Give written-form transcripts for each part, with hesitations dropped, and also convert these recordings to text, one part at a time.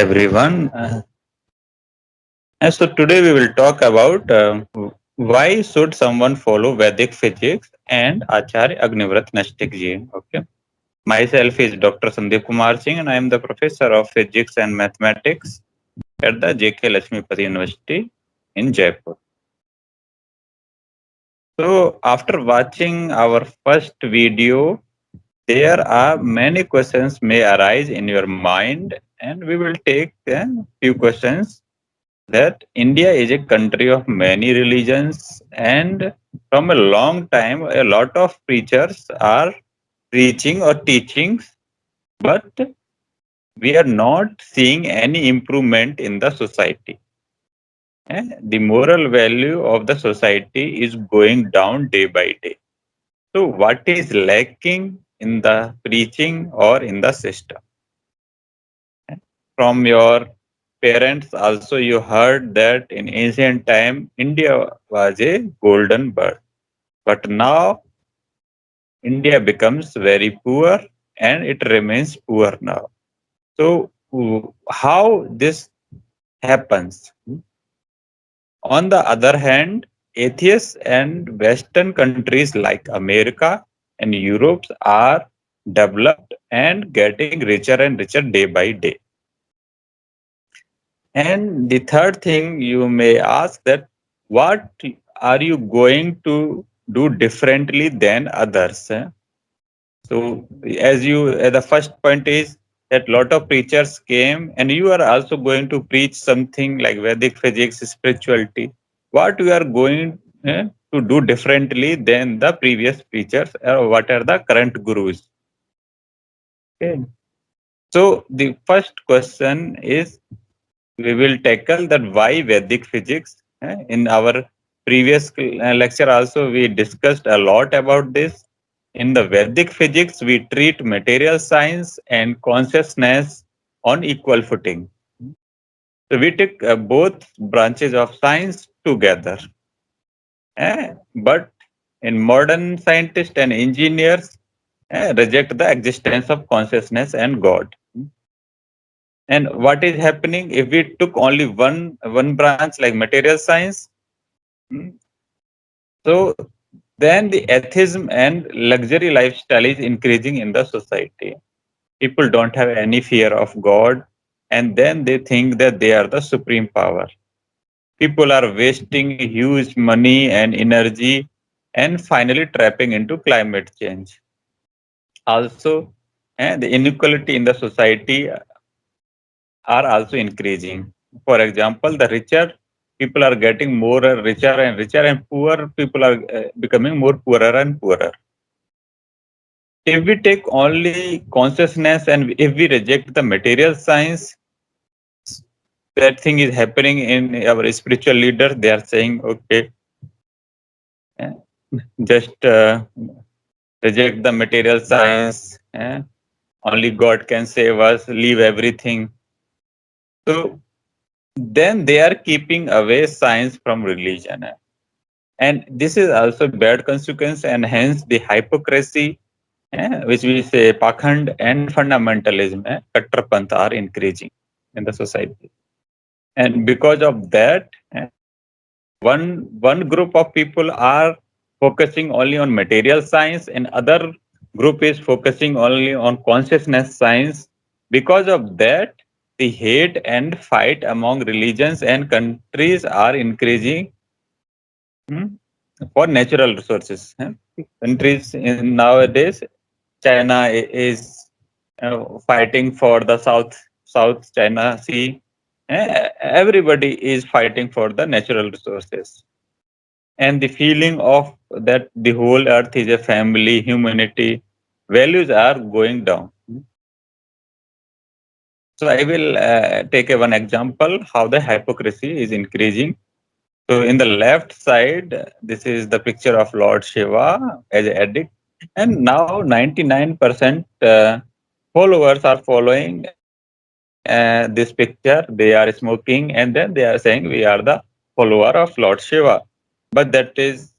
everyone. So today we will talk about why should someone follow Vedic physics and Acharya Agnivrat Nastik ji. Okay. Myself is Dr. Sandeep Kumar Singh and I am the professor of physics and mathematics at the JK Lakshmipati University in Jaipur. So after watching our first video, there are many questions may arise in your mind and we will take a few questions that India is a country of many religions, and from a long time, a lot of preachers are preaching or teaching, but we are not seeing any improvement in the society. The moral value of the society is going down day by day. So, what is lacking in the preaching or in the system? From your parents also you heard that in ancient time India was a golden bird. But now India becomes very poor and it remains poor now. So how this happens? On the other hand, atheists and Western countries like America and Europe are developed and getting richer and richer day by day. And the third thing you may ask that what are you going to do differently than others? So the first point is that lot of preachers came and you are also going to preach something like Vedic physics, spirituality. What you are going to do differently than the previous preachers or what are the current gurus? Okay. So the first question is we will tackle that why Vedic physics. In our previous lecture also we discussed a lot about this. In the Vedic physics, we treat material science and consciousness on equal footing. So we take both branches of science together. But in modern scientists and engineers reject the existence of consciousness and God. And what is happening if we took only one branch like material science? hmm, So then the atheism and luxury lifestyle is increasing in the society. People don't have any fear of God, and then they think that they are the supreme power. People are wasting huge money and energy and finally trapping into climate change. Also, the inequality in the society are also increasing. For example, the richer people are getting more richer and richer, and poor people are becoming more poorer and poorer. If we take only consciousness and if we reject the material science, that thing is happening in our spiritual leaders. They are saying, okay, eh, just reject the material science. Only God can save us. Leave everything. So then they are keeping away science from religion. And this is also bad consequence, and hence the hypocrisy, which we say pakhand and fundamentalism, kattarpanth are increasing in the society. And because of that, one group of people are focusing only on material science, and other group is focusing only on consciousness science. Because of that, the hate and fight among religions and countries are increasing hmm, for natural resources. Countries in nowadays, China is fighting for the South China Sea. Everybody is fighting for the natural resources, and the feeling of that the whole earth is a family, humanity, values are going down. So I will take one example how the hypocrisy is increasing. So in the left side, this is the picture of Lord Shiva as an addict, and now 99% followers are following this picture. They are smoking, and then they are saying we are the follower of Lord Shiva. But that is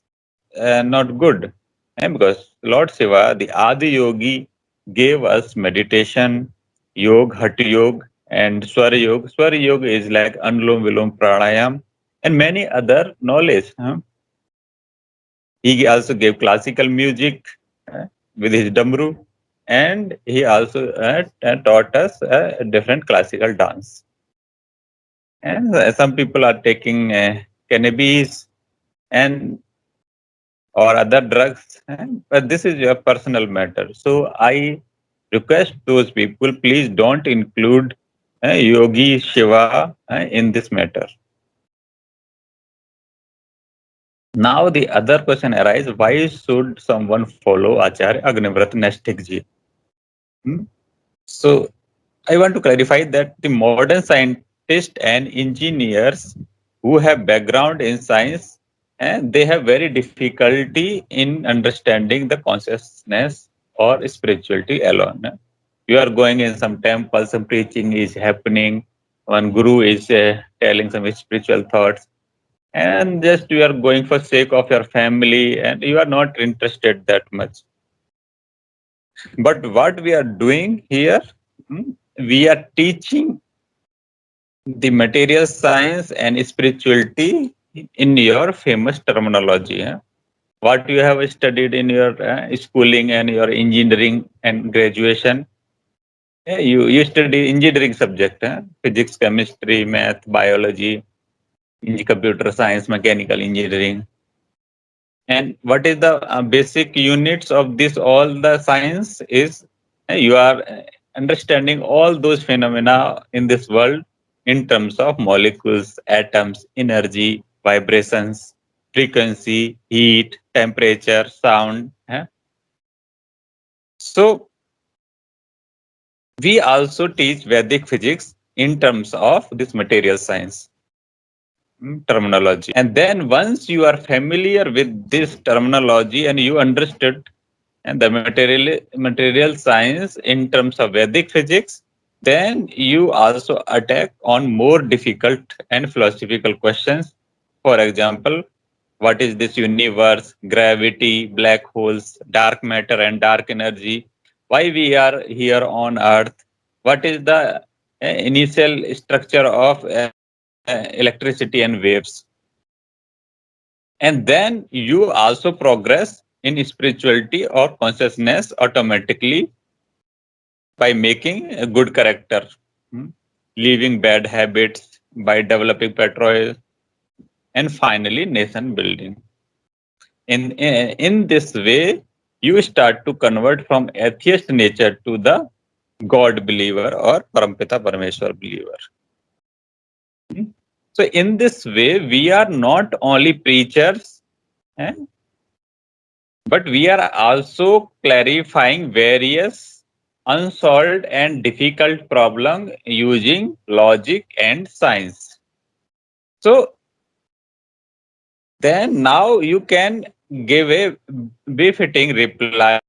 not good, because Lord Shiva, the Adi Yogi, gave us meditation, yoga, hatha yoga, and Swar Yoga. Swar Yoga is like Anulom Vilom Pranayam and many other knowledge. He also gave classical music with his damru, and he also taught us different classical dance. And some people are taking cannabis and or other drugs, but this is your personal matter. So I request those people, please don't include Yogi Shiva in this matter. Now the other question arises, why should someone follow Acharya Agnivrat Naistik ji? So I want to clarify that the modern scientists and engineers who have background in science, they have very difficulty in understanding the consciousness or spirituality alone. You are going in some temple, some preaching is happening, one guru is telling some spiritual thoughts, and just you are going for sake of your family and you are not interested that much. But what we are doing here, we are teaching the material science and spirituality in your famous terminology. What you have studied in your schooling and your engineering and graduation. You study engineering subject, physics, chemistry, math, biology, computer science, mechanical engineering. And what is the basic units of this all the science is you are understanding all those phenomena in this world in terms of molecules, atoms, energy, vibrations, frequency, heat, temperature, sound. So we also teach Vedic physics in terms of this material science terminology. And then once you are familiar with this terminology and you understood and the material science in terms of Vedic physics, then you also attack on more difficult and philosophical questions. For example, what is this universe, gravity, black holes, dark matter and dark energy? Why we are here on Earth? What is the initial structure of electricity and waves? And then you also progress in spirituality or consciousness automatically by making a good character, leaving bad habits, by developing patriotism, and finally nation building. In this way, you start to convert from atheist nature to the God believer or Parampita Parameshwar believer. So in this way, we are not only preachers, but we are also clarifying various unsolved and difficult problems using logic and science. So then now you can give a befitting reply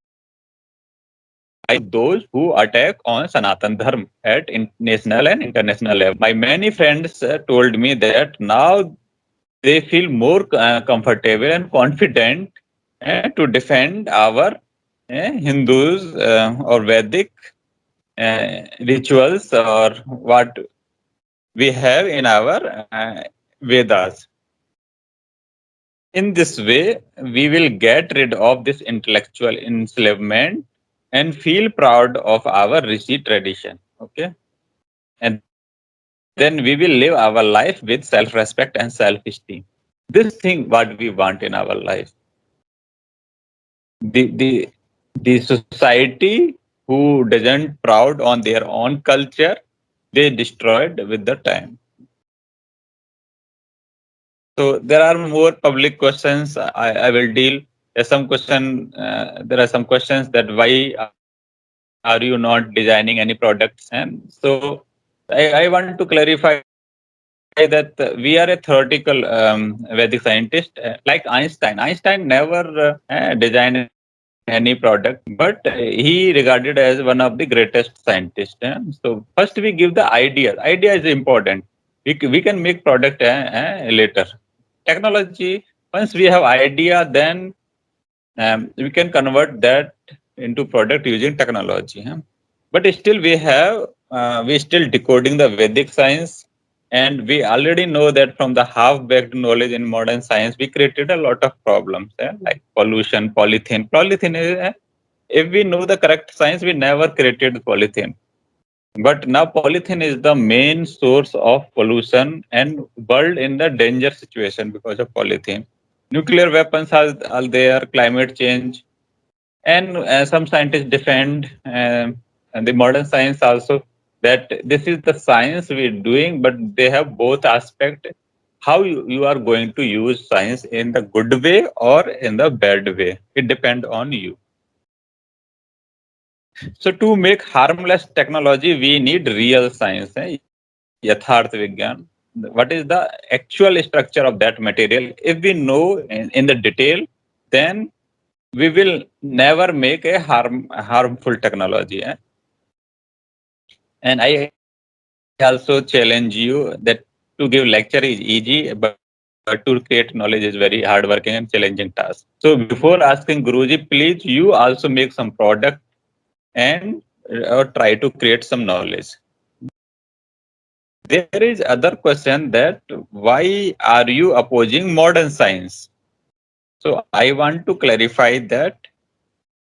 to those who attack on Sanatan Dharma at national and international level. My many friends told me that now they feel more comfortable and confident to defend our Hindus or Vedic rituals or what we have in our Vedas. In this way, we will get rid of this intellectual enslavement and feel proud of our Rishi tradition. Okay. And then we will live our life with self-respect and self-esteem. This thing what we want in our life. The society who doesn't proud on their own culture, they destroyed with the time. So there are more public questions I will deal. There are some questions that why are you not designing any products? And so I want to clarify that we are a theoretical Vedic scientist like Einstein. Einstein never designed any product, but he regarded as one of the greatest scientists. So first we give the idea. Idea is important. We can make product later. Technology, once we have idea, then we can convert that into product using technology. But still we have we still decoding the Vedic science, and we already know that from the half-baked knowledge in modern science, we created a lot of problems, like pollution, polythene. Polythene is, if we know the correct science, we never created polythene. But now polythene is the main source of pollution and world in the danger situation because of polythene. Nuclear weapons are there, climate change, and some scientists defend and the modern science also that this is the science we're doing, but they have both aspect. How you are going to use science in the good way or in the bad way, it depends on you. So to make harmless technology, we need real science, Yatharth Vigyan. What is the actual structure of that material? If we know in the detail, then we will never make a harmful technology. And I also challenge you that to give lecture is easy, but to create knowledge is very hardworking and challenging task. So before asking Guruji, please you also make some product and or try to create some knowledge. There is other question that why are you opposing modern science? So I want to clarify that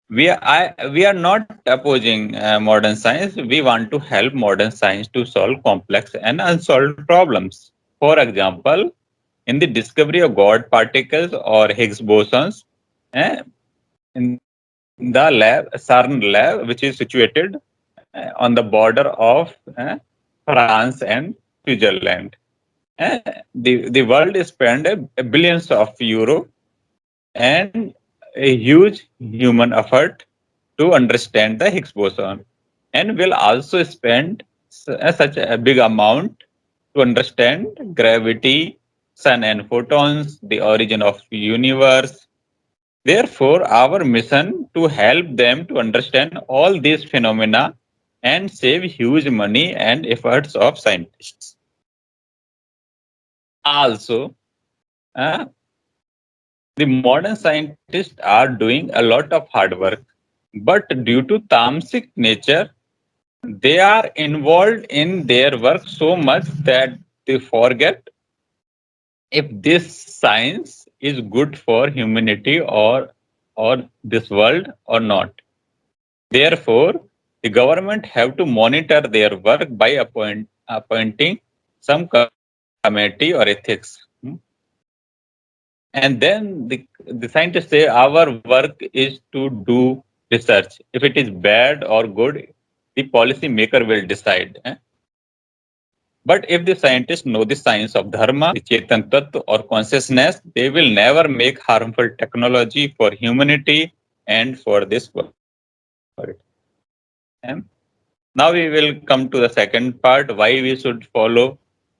we are not opposing modern science. We want to help modern science to solve complex and unsolved problems. For example, in the discovery of God particles or Higgs bosons, in the lab, CERN lab, which is situated on the border of France and Switzerland. The world spent billions of euro and a huge human effort to understand the Higgs boson, and will also spend such a big amount to understand gravity, sun and photons, the origin of universe. Therefore, our mission to help them to understand all these phenomena and save huge money and efforts of scientists. Also, uh, the modern scientists are doing a lot of hard work, but due to tamasic nature, they are involved in their work so much that they forget if this science is good for humanity or this world or not. Therefore, the government have to monitor their work by appointing some committee or ethics. And then the scientists say our work is to do research. If it is bad or good, the policy maker will decide. But if the scientists know the science of dharma, the Chetan Tattva or consciousness, they will never make harmful technology for humanity and for this world. And now we will come to the second part, why we should follow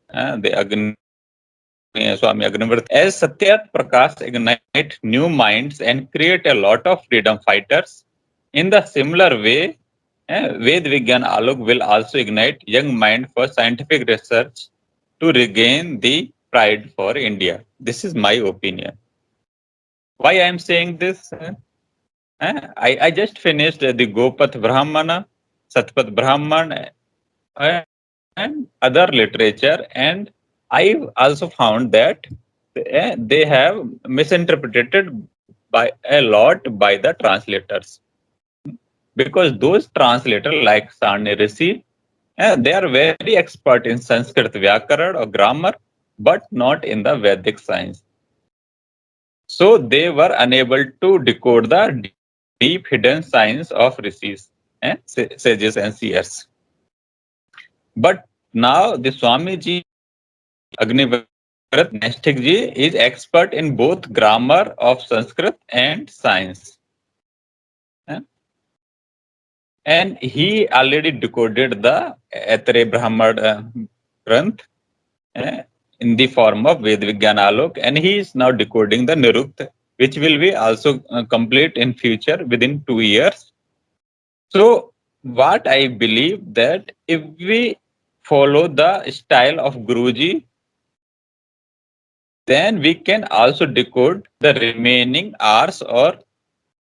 the Swami Agnivrat. As Satyat Prakash ignite new minds and create a lot of freedom fighters, in the similar way, Ved Vigyan Alok will also ignite young mind for scientific research to regain the pride for India. This is my opinion. Why I am saying this? I just finished the Gopath Brahmana, Satpat Brahman, and other literature, and I also found that they have misinterpreted by a lot by the translators, because those translators like Sani Rishi, they are very expert in Sanskrit Vyakaran or grammar, but not in the Vedic science. So they were unable to decode the deep hidden science of rishis, sages and seers. But now the Swamiji Agnivrat Naistik ji is expert in both grammar of Sanskrit and science. And he already decoded the Aitreya Brahmana Granth in the form of Ved Vigyan Alok, and he is now decoding the Nirukta, which will be also complete in future within 2 years. So what I believe that if we follow the style of Guruji, then we can also decode the remaining Rs or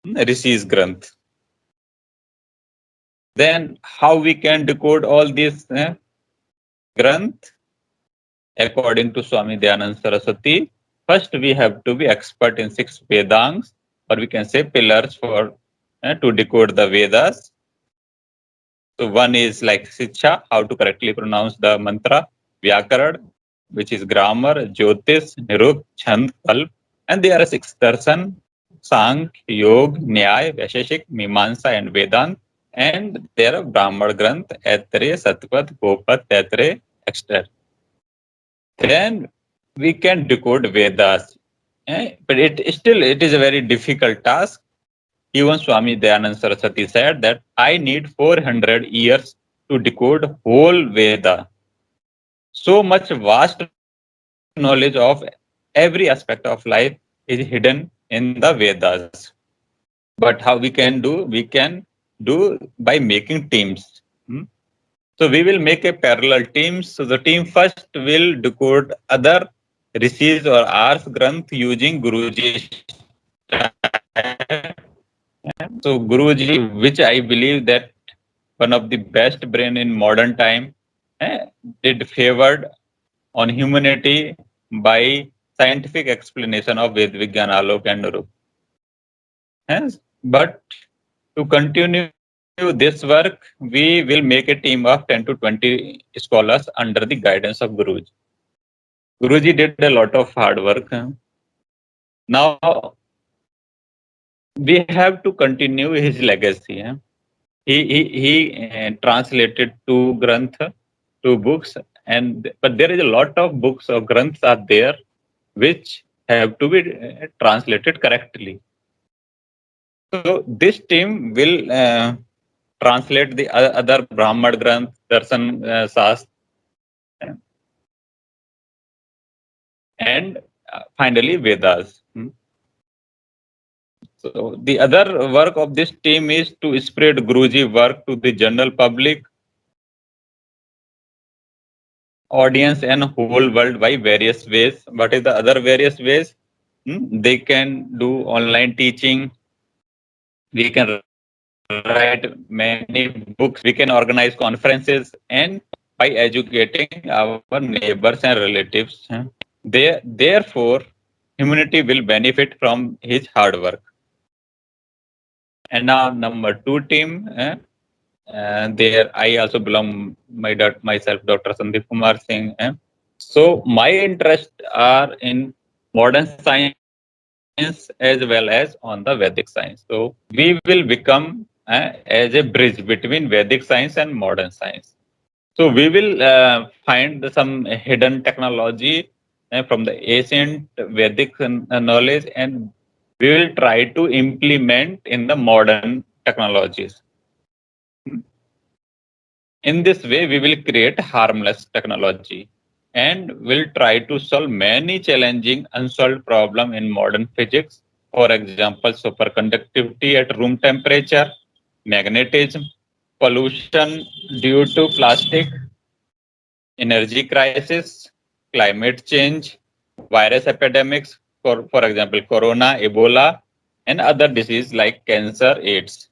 Rishi's Granth. Then how we can decode all these Granth? According to Swami Dayanand Saraswati, first we have to be expert in 6 Vedangs, or we can say pillars for to decode the Vedas. So one is like Shiksha, how to correctly pronounce the mantra, Vyakaran, which is grammar, Jyotish, Nirukt, Chand, Kalp, and there are 6 darshan, Sankhya, Yog, Nyay, Vaisheshik, Mimamsa, and Vedant. And there are Brahmar Granth, Aitreya, Satpat, Gopat, Taittiriya, etc. Then we can decode Vedas. But it is a very difficult task. Even Swami Dayanand Saraswati said that I need 400 years to decode whole Veda. So much vast knowledge of every aspect of life is hidden in the Vedas. But how we can do? We can do by making teams. So we will make a parallel team. So the team first will decode other rishis or ars granth using Guruji's style. So Guruji, which I believe that one of the best brain in modern time, did favored on humanity by scientific explanation of Ved Vigyan, Alok and Nurup. Yes. But to continue this work, we will make a team of 10 to 20 scholars under the guidance of Guruji. Guruji did a lot of hard work. Now we have to continue his legacy. He translated 2 Granth, 2 books, and but there is a lot of books or Granths are there which have to be translated correctly. So this team will translate the other Brahmad Granth, Darshan Shastra, and finally Vedas. So the other work of this team is to spread Guruji work to the general public, audience, and whole world by various ways. What is the other various ways? They can do online teaching. We can write many books. We can organize conferences, and by educating our neighbors and relatives. Therefore, humanity will benefit from his hard work. And now number 2 team. There I also belong myself, Dr. Sandeep Kumar Singh. So my interests are in modern science as well as on the Vedic science. So we will become as a bridge between Vedic science and modern science. So we will find some hidden technology from the ancient Vedic knowledge, and we will try to implement in the modern technologies. In this way, we will create harmless technology and will try to solve many challenging unsolved problems in modern physics. For example, superconductivity at room temperature, magnetism, pollution due to plastic, energy crisis, climate change, virus epidemics, for example, corona, Ebola, and other diseases like cancer, AIDS.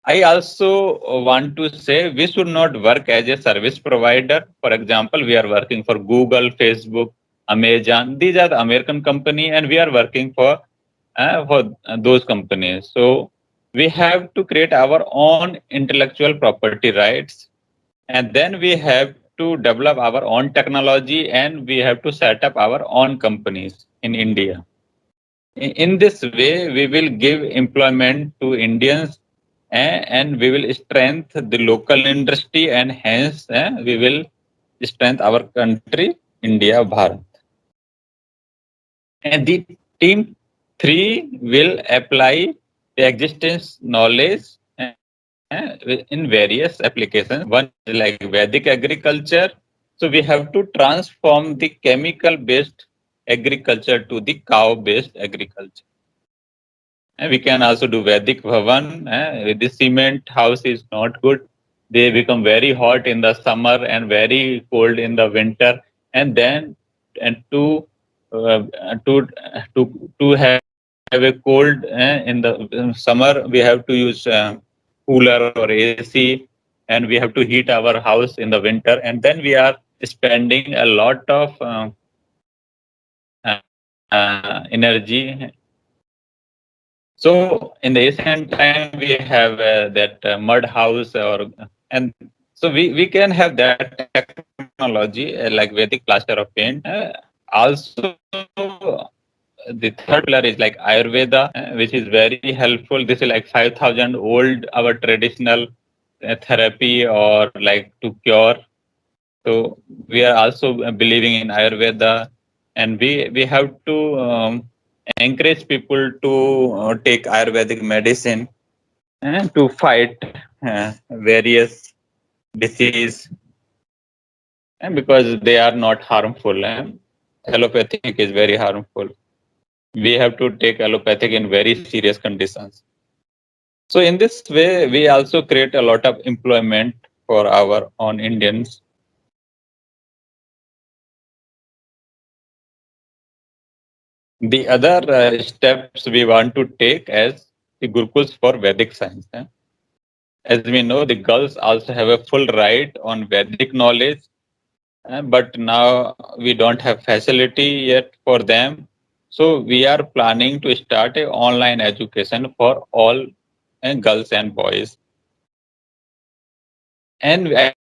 I also want to say we should not work as a service provider. For example, we are working for Google, Facebook, Amazon. These are the American company, and we are working for those companies. So we have to create our own intellectual property rights, and then we have to develop our own technology, and we have to set up our own companies in India. In this way, we will give employment to Indians, and we will strengthen the local industry, and hence we will strengthen our country, India, Bharat. And the team 3 will apply the existence knowledge in various applications. One is like Vedic agriculture. So we have to transform the chemical-based agriculture to the cow-based agriculture. We can also do Vedic Bhavan. The cement house is not good. They become very hot in the summer and very cold in the winter. And then, and to have have a cold in the summer, we have to use cooler or AC, and we have to heat our house in the winter, and then we are spending a lot of energy. So in the ancient time, we have that mud house, and so we can have that technology like Vedic plaster of paint. Also, the third pillar is like Ayurveda, which is very helpful. This is like 5,000 old our traditional therapy or like to cure. So we are also believing in Ayurveda, and we have to encourage people to take Ayurvedic medicine to fight various disease, because they are not harmful. Allopathic is very harmful. We have to take allopathic in very serious conditions. So in this way, we also create a lot of employment for our own Indians. The other steps we want to take as the Gurukuls for Vedic science. As we know, the girls also have a full right on Vedic knowledge, but now we don't have facility yet for them. So we are planning to start a online education for all girls and boys. And I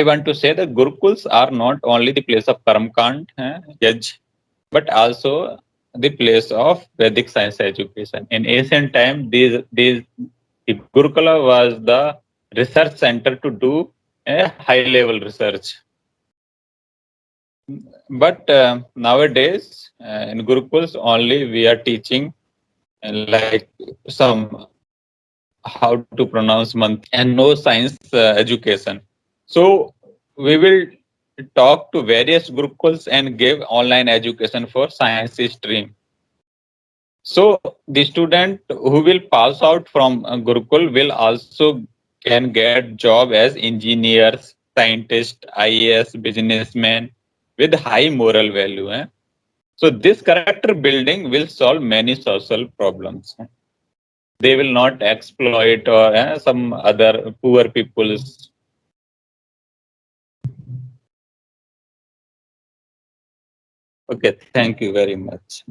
want to say that Gurukuls are not only the place of Karamkand, judge, but also the place of Vedic science education. In ancient time, the Gurukula was the research center to do a high level research. But nowadays, in Gurukuls, only we are teaching like some how to pronounce month and no science education. So we will talk to various Gurukuls and give online education for science stream. So the student who will pass out from Gurukul will also can get job as engineers, scientists, IAS, businessmen with high moral value. So this character building will solve many social problems. They will not exploit or some other poor people's. Okay, thank you very much.